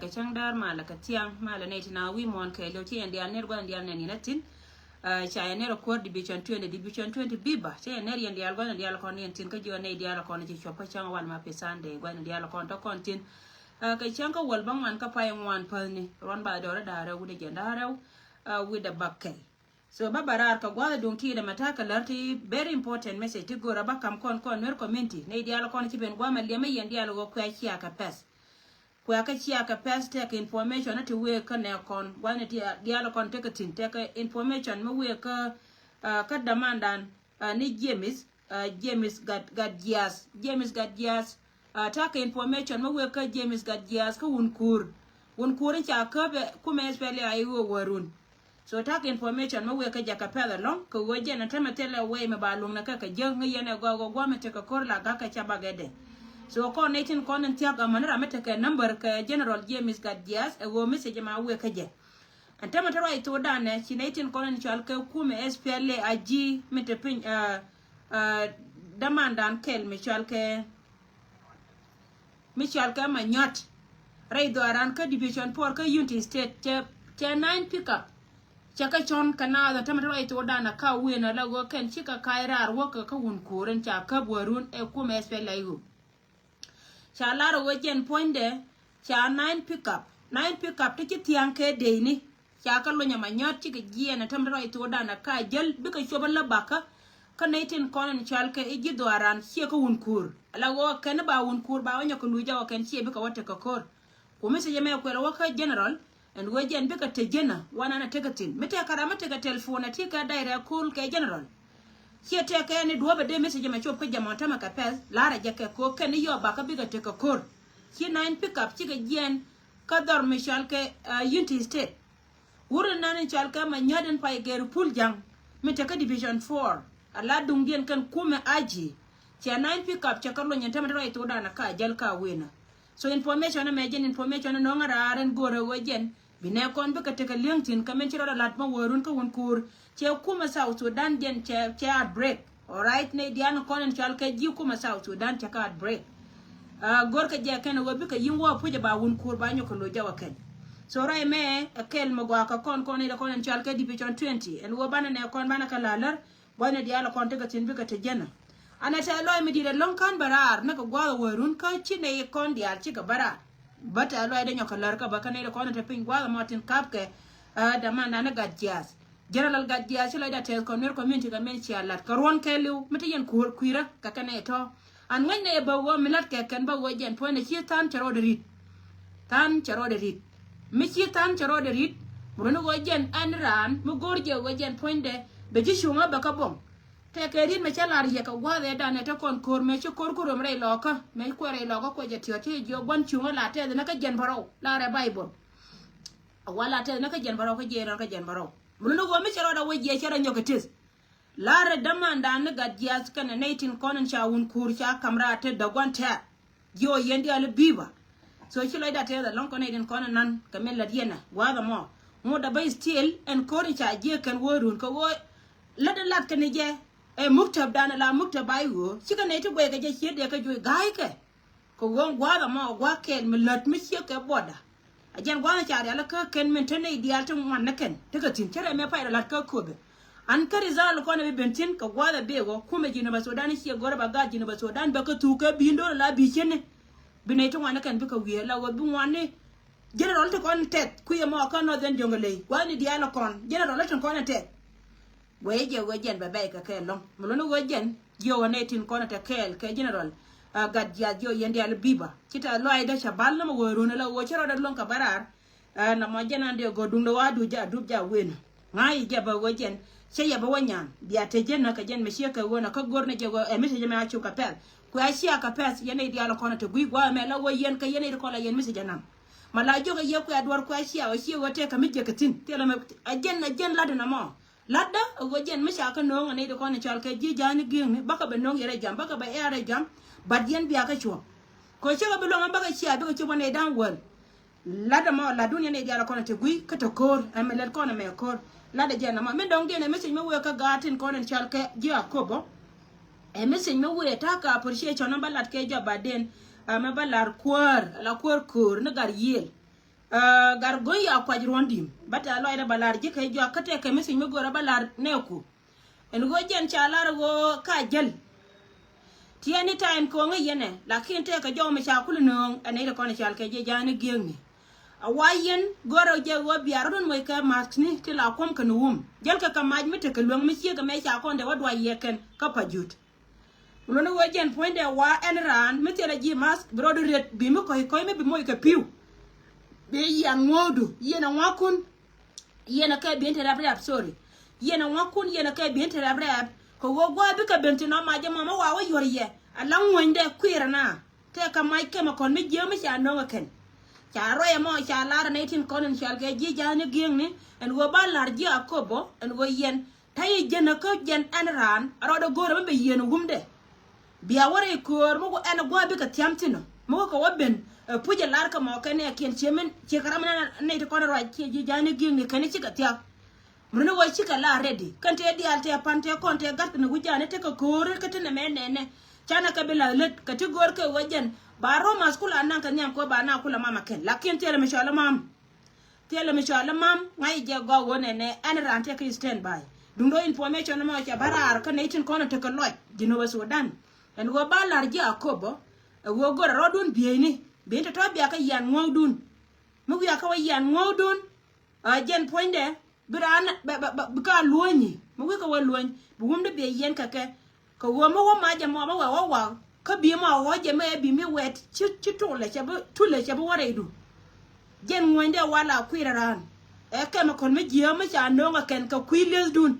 Changdar malaka tiang mala netina wi mon ke lo ti andi aner gwan andi anani natin cha aner ko division 20 biba cha aner yandi al gwan andi al kon yentin ka jo ne dia al kon ti chopa chang wan ma pesande gwan andi al kon to kontin ka chang ka wal bang man ka pay wan palni ron ba do da ra wude jenda ra with the bakke so babarar ka gwa don ti da mataka larti very important message ti go ra bakam kon wer community ne dia al kon ti ben gwa ma le mai yandi al go kwa chi aka pes kwa ka chia ka pes take information ati we ka ne kon wane dia kon take tin take information me we ka ka demandan ni James Gadias take information me we ka James Gadias ka unkur cha ka be kuma espele ayi warun so take information me we ka jaka pela long ko woje na tamatela we me balung na ka jeng yene go me take kor la ga ka cha bagede so ko netin ko nan tiaga manara meta ka number ka General James Gadias e go message ma we ka je antama taro ito dane ci netin ko nan chal ka kuma SPLA aji meta pin damandan kel Michal ka manyot raido aran ka division 4 ka Unity State te 9 pickup chaka chon kana da tamaro ito dana ka we na lago ken chika kairar woka ka wun kuren cha ka borun e kuma SPLA yu cha laro wajen poinde cha 9 pickup tiki tiang ke deini cha ka lo nyama nyot tiki gie na tamro ito dana ka jel bika shoba la baka ka naitin konen chalke igi doaran sie ko unkur ala wo ken ba unkur ba onyo ko luja wo ken sie bika wate ka kor ko mese jeme ko la waka general and wajen bika tejena wana na tegatin mete karama tega telephone tika daira cool ke general sie te ka ni duobe de message ma chop ka jama tama ka pes lara jake ko ken yo ba ka biga te ka kor sie 9 pickup ci ga jen ka dor Michal ke Unity State wurin nan chal ka ma nyaden pay geru pul jang mete ka division 4 ala dungen kan kuma aji ci 9 pickup ci ka lo nyanta ma ito dana ka jal ka wena so information na mejen information no ngara ran gore wajen bine kon bika te ka linkin ka men ci ro lat ma worun ka won kur che kuma South Sudan den che break alright ne diana konen chal ka ji kuma South Sudan che ka break gor ka je kan go bika yimwo puje ba won kur ba nyoko lo jawa ken so rai me akel mo gwa ka kon da konen chal ka division 20 en wo bana ne kon bana ka lalar bana diala kon te ka tin bika te jena ana ta loy mi dire long kan barar na ka gwa worun ka ci ne kon dial ci ka bara bata lo ida nyokalar ka bakane da kona ta pin gwa martin kapke da man na gadjas general gadjas lo ida tel konwer community ga men chialat karon kelu mitiyen kuira ka kane to an ngane ba wo milat ke kan ba wo jen point chi tan charo de rit tan charo de rit mi chi tan charo de rit muno wo jen an ran mu gorje wo jen point de be ji shunga ba ka bom te ke rit me chalar ye ka wa de dane to kon kor me chi kor kor me lo ka me ko re lo ka ko je tio ti jo gon chunga la te na ka jen baro la re bible wala te na ka jen baro ka je na ka jen baro muno wo mi charo da wo je charo nyoketis lara damanda na gadiyas kana 19 konan shawun kur sha kamra ta da gwanta yo yendi al biba so shi loida ta da lonko 19 konan nan kamel la diena waga mo da bay still en korin sha je kan worun ko wo lada lat kan je e muktab dana la muktab ayo shi kan ita goye ka je shi de ka joy gai ke ko won waga mo wa ken milat mi shi ka boda ajen gwana sha ala ka ken min tane ideal tun wannan ken daga tin tare me fa da lat ka ko be an kari zal ko na bentin ka gwada bego kuma jina ba Sudan shi gora ba ga jina ba Sudan ba ka tuka bindo la bi chene binai to wana kan bika wiye la wo bi wane general to kon tet ku ye mo kan no den jongale wani dia la kon general to kon tet weje wejen ba bay ka kelon mulo wejen yo wane tin kon ta kel ke general gad ya yo yende al biba kita lo ay da shabal na mo woro na la wo chero da lon ka barar na mo jenande go dundo wadu ja dubja wen ngai je ba wejen sai ya ba wanyan biya ta jenna ka jen meshiya ka wona ka gorna je go emisa je ma chu ka pel ku ashiya ka pes yene dia la kona to gui gwa me la wo yen ka yene ko la yen misa janam mala joga ye ku adwar ku ashiya o shi wote ka mijje ka tin tela me jen lada na mo lada wo jen misha ka no ngane de kona chal ka ji jani ging baka be no yere jam baka ba ere jam bad yen biya ka chu ko che ga bilo ngam baka shiya baka chu bane dan wol lada mo la dunya ne dia la kona to gui ka to kor amel kona me kor lada jena ma me dong dene message me we ka gatin konen chalke ji akobo e message me we ta ka appreciate on balat ke ja baden me balar kwar la kwar kur na gar yel gar goya kwa jirondim bata lo ida balar ji ke jo kate ke message me gora balar neku en go jen chalar go ka jel ti anytime ko ngene lakin te ka jo me chakul no ane ida konen chalke je jani gengi awayen goro je wo biaron moy ka martni ti la kom kan wum jel ka kamaj mete ka luang mi ga me cha kon de wadwa yeken ka pajut ulono wo jen point de wa enran mete la ji mas brodo ret bi mi ko me bi moy ka piu be ya ngodu yena wakun yena ka bi ente rap sorry yena wakun yena ka bi ente rap ko wo gwa bi ka bente no ma je mama wa wo yoriye alan wonde kwirana te ka mai ke ma kon mi je mi cha no ken charo ya mo cha lar na tin konen chal ge ji jani ging ni en go ba lar ji akobo en go yen tay jena ko jen anran arodo goro be yen gumde biya wore kor mo go en go bi ka tiamtino mo ko waben puje lar ka mo kane ken chemen che karamna ne to kono ra ji jani ging ni kane chi ka tia muno wo chi ka la ready kan te di alte pante kon te gat ne gujane te ko kor ka te ne menene chana ka bela let ka ti gor ke wajen baro maskula nan kan nyam ko ba na kula mama ken lakin tele mishala mam ngai je go wone ne an rante ki stand by dundo information ma cha barar ka ne tin kono te ko loj dino wa Sudan en go balar ji akobo wo go rodun bieni benta to biya ka yan ngodun mu biya ka yan ngodun jen poinde biran ka luonyi mu ko wa luony bugum de be yen ka ke ko wo mo ma ja mo wa ka bi ma wo je me bi mi wet chi tole che bu wore du jen ngwende wala kwiraran e ke ma kon me je ma cha no nga ken ka kwile dun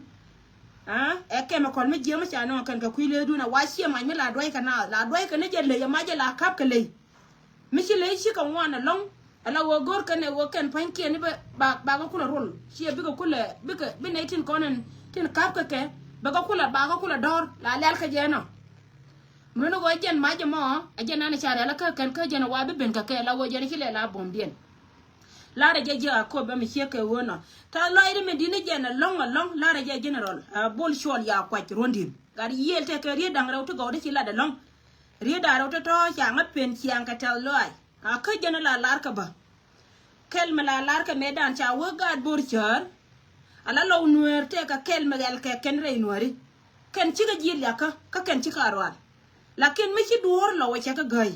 e ke ma kon me je ma cha no ken ka kwile dun wa shi ma mi la doi ka ne je le ya ma je la kap ka le mi shi le shi ka wana long ala wo gor ka ne wo ken panke ni ba ga kula rol shi bi ga kula bi ne tin konen tin kap ka ke ba ga kula dor la lal ka je no muno go jen ma je mo ajen na chare la ka ken ka jen wa bi ben ka ke la wo jen chile la bombien la re je ko ba mi cheke wona ta la ire me dine jen long la re je general bol shol ya kwa rondim gar yel te ke ri dang raw to go de chila de long ri da raw to ya nga pen chiang ka tel loy ka jen la lar ka ba kel me la lar ka medan cha wo gad bor char ala lo nuer te ka kel me gel ke ken re nuari ken chiga jil ya ka ken chika arwal lakin mi chi duor lo wacha ka gai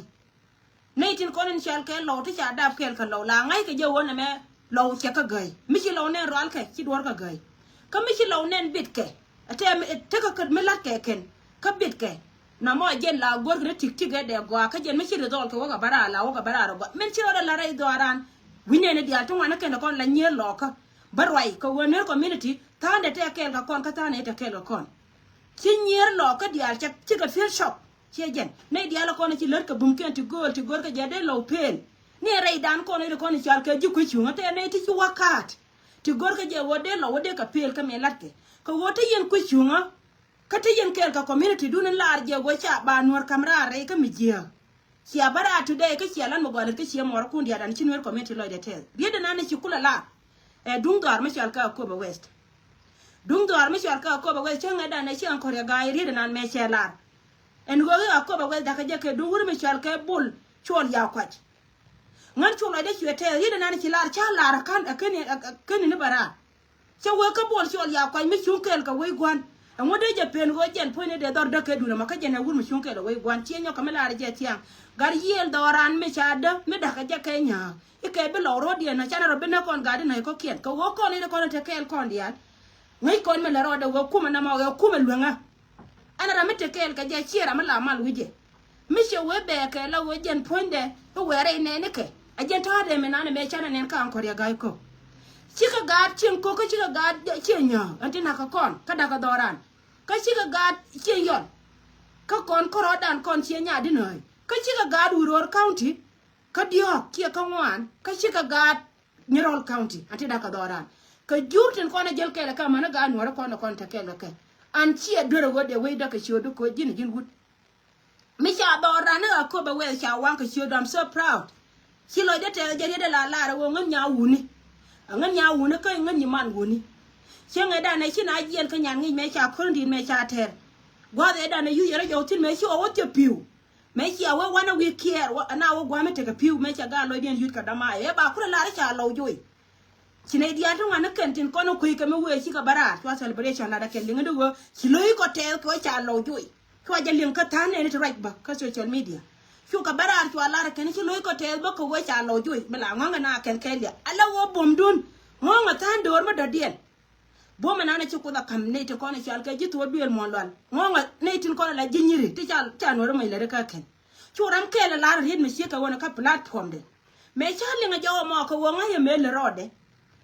nay tin con chal ke lo ti cha dap kel ka lo la ngai ke je wona me lo che ka gai mi chi lo ne ral ke chi dor ka gai ka mi chi lo nen bit ke ate te ka me la ke ken ka bit ke na mo jen la gor ne tik tik de go ka jen mi chi dol ke wa bara la wa bara go men chi ro la rai do aran wine ne dia to wana ken kon la nye lo ka barwai ko wona community ta ne te kel ka kon ka ta ne te kel ka kon chi nyer lo ka dia cha chi ka feel shop che jen ne dia la kon chi ler ka bum ken ti gor ka jade lo pen ne rai dan kon ne kon chal ka ju ku chu te ne ti chu wakat ti gor ka je wode lo wode ka pel ka me latte ko wote yen ku chu nga ka te yen kel ka community dun lar je go cha ba nor kamra re ka mi je chia bara today ka chia lan mo gwa ka chia mor kun dia dan chi nor community lo de tel rie de na ne chi kula la dung dor me chal ka ko ba west dung dor me chal ka ko ba west nga da ne chi an ko ga rie de nan me chelar en go ga ko ba west da ka je ke dung me chal ka bul chol ya kwat ngan chulo de chwete yida nan ci lar cha lar kan akeni ne bara cha we ka bol chol ya kwai mi chunkel ka we gwan ngode je pen go jen pone de dor de ke duna maka jena wur mi chunkel we gwan chi nyo kamela je tiang gar yel doran me cha da me da ka je ke nya ike be lo ro de na cha ro be na kon gadi na ko kien ko go kon ne kon te kel kon dia ngai kon me la ro de go kuma na ma go kuma lwenga ana ra me te kel ka je chira ma la mal wije mi che we be ke la we jen ponde o were ne ne ke ajen ta de me na me chana nen ka an ko ya gai ko chika gad chen ko ka chika gad chenya antina ka kon ka da ka doran ka chika gad chenyon ka kon ko rodan kon chenya di noi ka chika gad uror county ka dio kia ka ngwan ka chika gad nyerol county antina ka doran ka jurten ko na jel kele ka mana ga nwara kon ta kele ke an chia doro go de we da ka shodo ko jin gut mi cha doran na ko ba we cha wan ka shodo I'm so proud chilo de te je de la wo ngam nya wuni ngan nya wuni ka ngan ni man wuni chenga da na china yen ka nyan ngi me cha kon din me cha ter gwa de da na yu yere jo tin me chi o te piu me chi awe wana we care na wo gwa me te ka piu me cha ga lo den yut ka da ma e ba kula la cha lo joy chine dia to wana kan tin kono ku ka me we chi ka bara to celebration la da ken linga do chilo ko te ko cha lo joy ko ja lin ka tan ne to right ba ka social media chu ka bara to ala ken chi lo ko te ba ko we cha lo joy me la nganga na ken kelia ala wo bom dun ngonga tan dor ma da dien bo me na na chi ko da kam ne to kono chal ka ji to biel mon lal ngonga ne tin kono la jinyiri ti cha no mai la ka ken chu ram kele la rin me chi ka wona ka platform de me cha linga jo mo ko wonga ye me le rode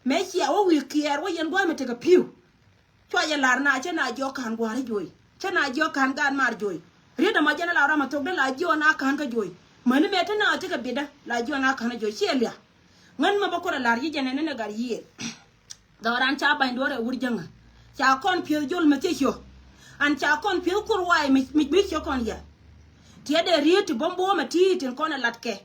me chi a wo wi kier wo yen gwa me te ka piu cho ya lar na cha na jo kan gwa ri joy cha na jo kan gan mar joy ri da ma jana la ra ma to de la jo na kan ka joy mani me ta na te ka bida la jo na kan joy chelia ngan ma ba ko la ri jene ne gar yi doran cha ba ndore wurjanga cha kon pio jol me te cho an cha kon pio kur wai mi bi cho kon ya tie de ri ti bombo ma ti tin kon latke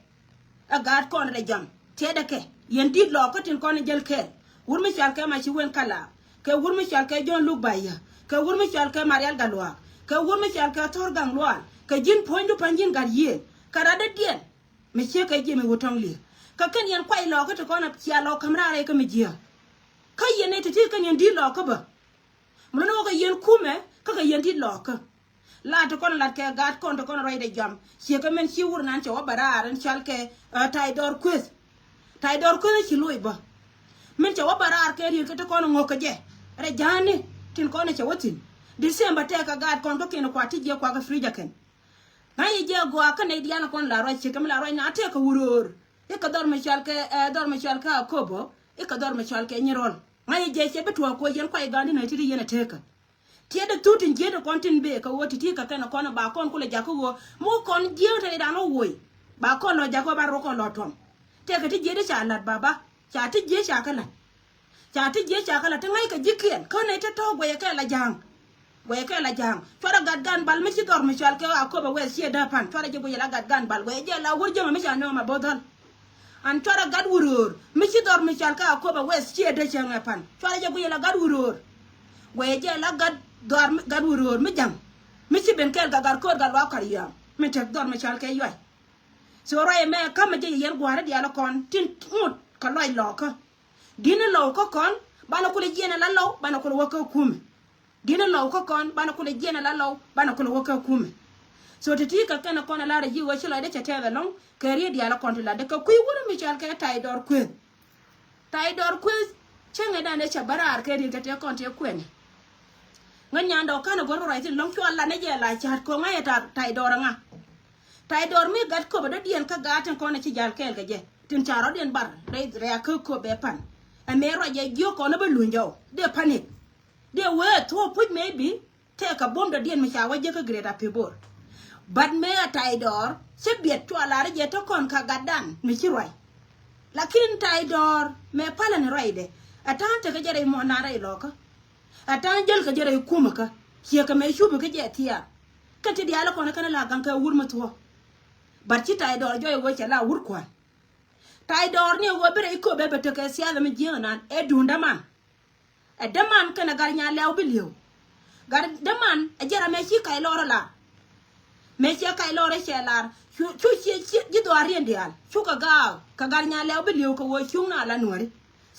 a gad kon re jam tie de ke yen dit lo ko tin kon jel ke wur mi chal ke ma chi wen kala ke wur mi chal ke jon lu baya ke wur mi chal ke marial galwa ke wur mi chal ke tor gang lwan ke jin pondu panjin gar yi kara de dien me che ke je me wotong li ka ken yen kwai lo ko to kon chia lo kamra re ke me jia ka yen ne ti ka yen di lo ko ba mo no ka yen kume ka yen di lo ko la to kon la ke gat kon to kon roi de jam che ke men chi wur nan che wa bararan chal ke taidor quiz chi lui ba men che wa barar ke ri ke to kon ngoka je re jani tin kon che wotin December te ka gat kon to ken kwa ti je kwa ka frija ken na yi je go ka ne diana kon la roi che ke la roi na te ka wuror e ka dor me chal ka kobo e ka dor me chal ke nyirol na yi je che betwa ko yen kwa gandi na ti yena te ka tie de tutin je de kontin be ka woti ti ka ken kon ba kon kule jako go mo kon je te da no woi ba kon lo jako ba ro kon lo tom te ka ti je de cha lat baba cha ti je cha kala te ngai ka jikien ko ne te to go ye ka la jang chora gad gan bal mi ci dor mi chal ke ko ba we sie da pan chora je go ye la gad gan bal we je la wur je mi cha no ma bodal an chora gad wurur mi ci dor mi chal ka ko ba we sie da changa pan chora je go ye la gad wurur we je la gad wurur mi jam mi ci ben kel ga gar ko gal wa kariya mi tek dor mi chal ke yoy so roye me kam je yen gwara dia la kon tin mut ka loy lo ka dina lo ko kon bana ko le jena la lo bana ko wo ko kum dina lo ko kon bana ko le jena la lo bana ko wo ko kum so ti ka kana kona la ji wo chilo de chete da long ke ri dia la kon la de ka kui wuro mi chal ke tai dor kwe chenge da ne chabarar ke ri te kon te kwen ngan nyando kana gor rai tin long chwa la ne je la chat ko ngai ta tai dor nga tai dor mi gat ko da dien ka gaten kona ci jal kel ga je tin charo dien bar re ko be pan a me ro je gyo ko na ba lunjo de panic de we to put maybe take a bomb da dien mi cha wa je ka greda pibor but me a tai dor se biet chwa la je to kon ka gadan mi ci roi lakin tai dor me pala ne roi de atante ka jere mo na rai loka atan jel ka jere kuma ka ke ka me shubu ka je tiya ka ti dia la ko na kana la gan ka wur ma to bar ci tai dor joy wo cha la wur kwa tai dor ne wo bere ko be to ka sia me je nan e dunda man e de man kana gar nya lew bi lew gar de man e jera me ci kai loro la me ci kai loro che la chu ci do arien dial chu ka ga ka gar nya lew bi lew ko wo chu na la nori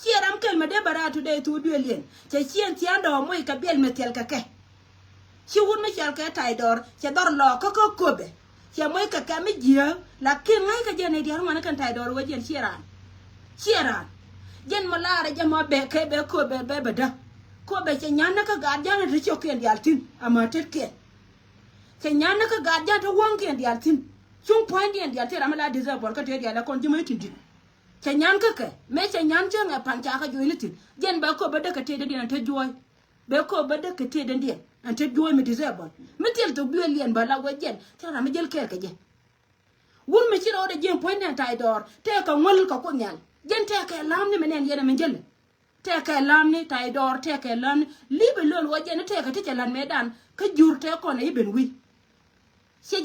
ci ram kel me de baratu de tu duelien che cien ti ando mo ka bel me tel ka ke ci wun me chal ka tai dor che dor lo ko be che mo ka me je la ke ngai ka je ne diar man kan tai dor wo jen ciran jen mo la re je mo be ke be ko be da ko be che nyan ka ga jan ri cho ken dial tin ama tet ke che nyan ka ga jan to won ken dial tin chung point dien dial te ramala disable ka te dial kon jimo tin che nyan ka ke me che nyan che nga pan cha ka joy litin jen ba ko be da ka te de dian te joy be ko be da ka te de dian an te joy mi disable mi tel to bi lien ba la wo jen te ram jel ke je wun mi ci ro de jen point dien tai dor te ka ngol ka ko nyal jen te ka lam ni menen yena men jel te ka lam ni tai dor te ka lam ni libe lol wo jen te ka te lan medan ka jur te ko na iben wi se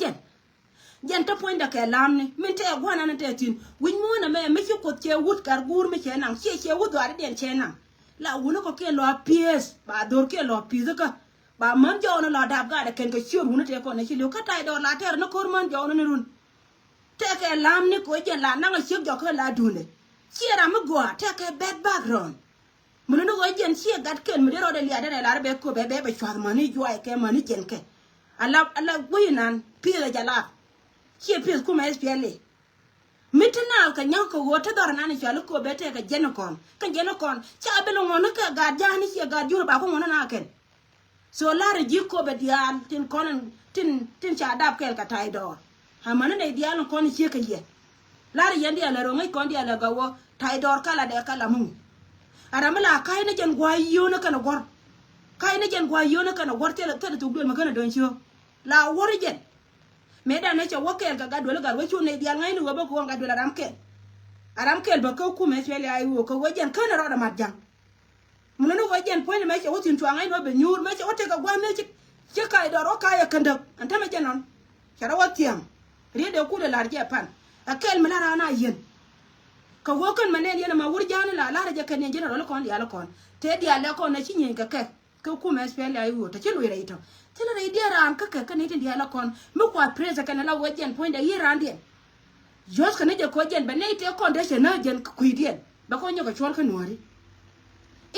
jen to point da ka lam ni min te gwana na te tin win mo na me ci ko che wut kar gur mi che nang che wut war den che nang la wun ko ke lo ps ba dor ke lo pi ka ba man jo na la dab ga da ken ka chur wun te ko na ci lo ka tai dor la ter na kor man jo na run te ka lam ni ko jen la nang ci jo ka la dune ciera mo go te ka bad background mun no go jen ci gat ken mi ro de liya de la be ko be chwa mani jo ai ke mani jen ke ala winan pi la jala ci pi ku ma SPLA mitna ka nyaw ko wota dor nani ci ala ko be te ka jen kon cha be lo ngona ka ga jani ci ga juro ba ko ngona na ken so la re ji ko be dial tin konen tin cha dab kel ka tai dor ha man ne dial kon ci ka ye la re yendi ala ro ngai kon di ala ga wo tai dor kala de kala mu aramala kai na jen gwa yo na kana gor kai na jen gwa yo na kana gor te tu gol magana don ciyo la wori jen me da na ce wokel ga gadol gar wo chune dial ngai ni wo ba ko gadol aram kel ba ko ku me chele ay wo ko wojen kana ro da madjang mun no wojen point me ce wotin tu ngai no be nyur me ce wote ga gwa me ce kai do ro kai kanda anta me jen non kara wotiam ri de ku de larje pan akel me lara na yen ka wokan manen yana ma wurjana la lara je kan jen ro kon dial kon te dial kon na ci nyen ka ko ku me spele ay wo ta ci lo ire ito tela re dia ran ka ne tin dia la kon mu kwa presa kana la wojen point da yiran dia jos kana je ko jen ba ne te kon de na jen ku dien ba ko nyoga chwal ka nuari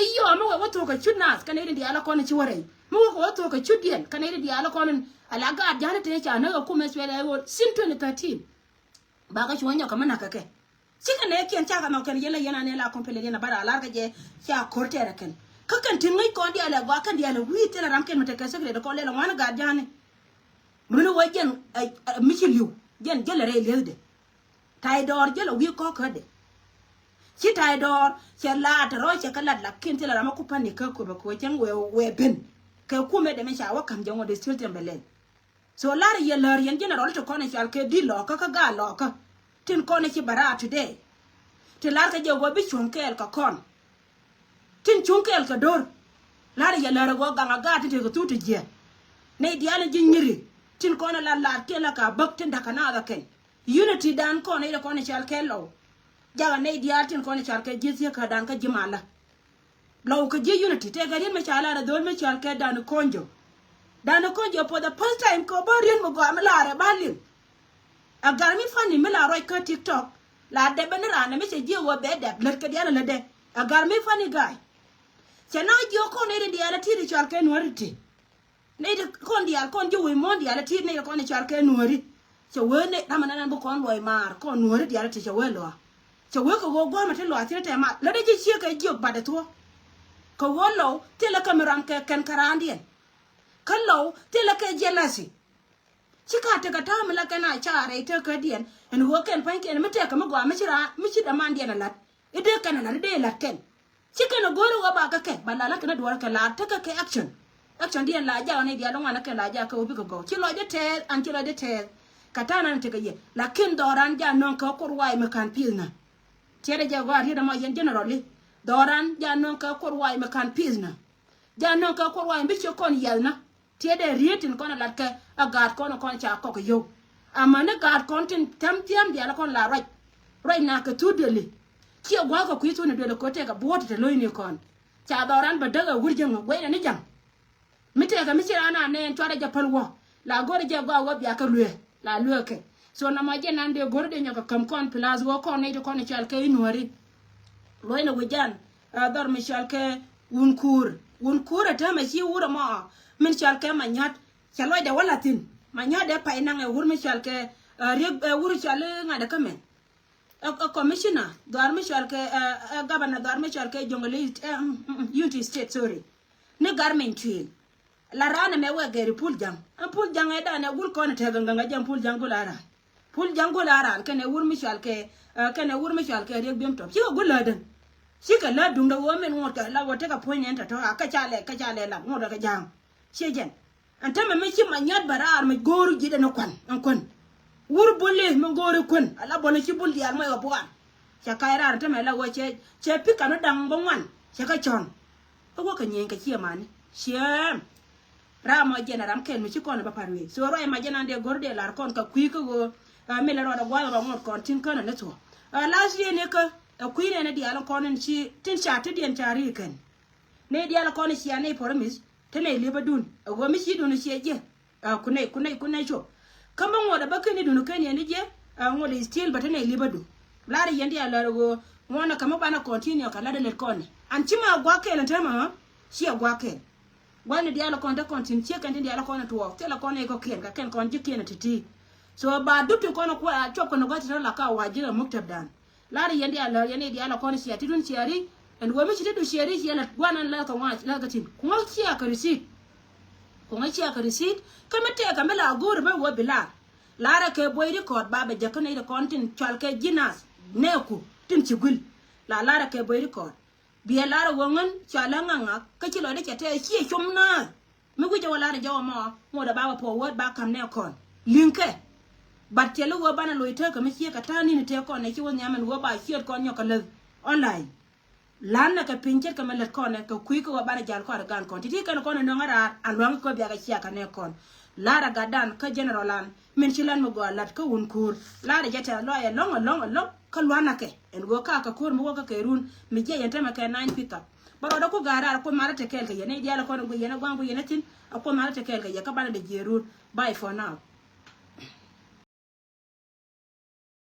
iyo mu wa to ka chudnas kana ire dia la kon ci wore mu ko to ka chudien kana ire dia la kon ala ga jana te cha na ku me spele ay wo sin 2013 ba ka chwonya kama na kake sika ne kien cha ka no kan yela yana ne la kompele yana bara ala ga je cha korte ra kan kakan tingai ko dia la gwa kan dia la wi tela ram ken mata kasagre da ko le la wana ga jane mun wajen michiliu jen jele re lelde tai dor jele wi ko ko de ci tai dor ci la ta ro ci kala la kin tela ram ko pani ka ko ba ko jen we ben ka ku me de me sha wa kam jango de still tembelen so la re ye lar yen jene ro to ko ne chal ke di lo ka ga lo ka tin ko ne ci bara today te lar ka je go bi chunkel ka kon tin chunkel ka dor lara ya lara go ganga gati te ko tuti je ne diala jinyiri tin ko na la te la ka bak tin dakana da ken unity dan ko ne ko ne chal kello jaga ne dial tin ko ne chal ke jisi ka dan ka jimala law ka je unity te ga rin me chala da dol me chal ke dan konjo for the first time ko barien mo go amala balin agar mi fani me la roy ka TikTok la de benra na me se je wo be de ler ka diala la de agar mi fani guy Chana jo ko ne dia la tiri chal ken wariti ne de kon dial kon ju wi mon dial ti ne kon char ke nuori che we ne na mana nan bo kon loy mar kon nuori dial ti che we lo che we ko go ma te lo ti te ma la de ji che ke jog ba de to ko wo lo te la kameran ke ken karandien kan lo te la ke jelasi chika te ka ta mala kana chare te ka dien en ho ken pan ken me te ka mo go mi chi da man dien la ide kana la de la ken chika no goro wa ba ka ke ba la kana duwar ka la te ka ke action dien la ja ne dia lo wana ke la ja ka obi ko go chi lo de te an chi lo de te kata na te ka ye la ken doran ja non ka ko wai me kan pilna tere ja go ri da ma yen generally doran ja non ka ko wai me kan pilna ja non ka ko wai bi chi kon yelna tiede rietin kon la ke agar kon cha ko yo amane gar kon tin tam dia la kon la right na ka tudeli ki gwa ko ku ne de ko te ka bot te loini kon cha doran ba daga wurjin gwe ne jam mite ka misira na ne tware ja palwo la gore ja gwa wa bia ka lue la lue ke so na ma je nan de gore de nyaka kam kon plus wo kon ne de kon chal ke inori loina wujan dar mi chal ke unkur ta ma chi wura ma min chal ke manyat chalo de walatin manyat de pa ina nge wur mi chal ke wur chal nga de kamen commissioner dar mi chal ke governor dar mi chal ke jongole unity state sorry ne garment twin la rana me we geri pul jang e da ne wul kon te ganga jam pul jang gulara ke ne wur mi chal ke re bim top chi guladen shi ka la dung da wo men ngota la wo te ka poinyen ta to ka chale la ngoda ka jang shejen anta me chi manyat barar me goru jide no kon wur bolle me goru kon ala bono chi bul dial mo bo an cha kaira anta me la wo che pika no dang bo wan cha ka chon ko ka nyen ka chi mani shem ramo jenaram ken mi chi kon ba parwe so ro e ma jenande gorde lar kon ka kwi ko go me la ro da gwa ba ngot kon tin kana ne to last year ne ka queen ne dia la konen chi tin cha te dien chari ken ne dia la konen chi ane promise te ne le badun go mi chi dun chi je kunai cho kamba ngoda bakene dun ken ne je ngoda still batene le badu la re yendi ala go ngona kama bana continue kala de le kon an chi ma gwa ken tema chi gwa ken wani dia la kon da continue chi ken dia la kon to te la kon e ko ken ka ken kon ji ken titi so ba dutu kono kwa chop kono gati la ka wajira muktabdan lari yendi ala yene di ala kono siati dun siari and wo mi chitu siari yala gwana la ka wach la gatin ko chia ka receipt kamete kamela agur ba wo bila lara ke boy record ba be jakane de kontin chalke jinas neku tin chigul la lara ke boy record bi lara wongan chalanga nga ka chilo de chete chi chumna mi guje wala de jaw mo da ba po word ba kam ne kon linke battelo wo bana loite ka mi ka tani ni te ko ne ki won yamen wo ba hiet ko nyoka le online lan ka pinche ka melet ko ne ka kui ko bana jal ko gan kon titi kan ko ne ngara alwang ko biya ka ka ne kon lara gadan ka general an min chilan mo go lat ka un kur lara jeta lo ya long ka lwana ke en go ka kur mo ka kerun mi je yenta ma ka 9 pickup baro da ko gara ko mara te kel ka yene diala ko go yene gwangu yene tin ko mara te kel ka ya ka bana de jerun bye for now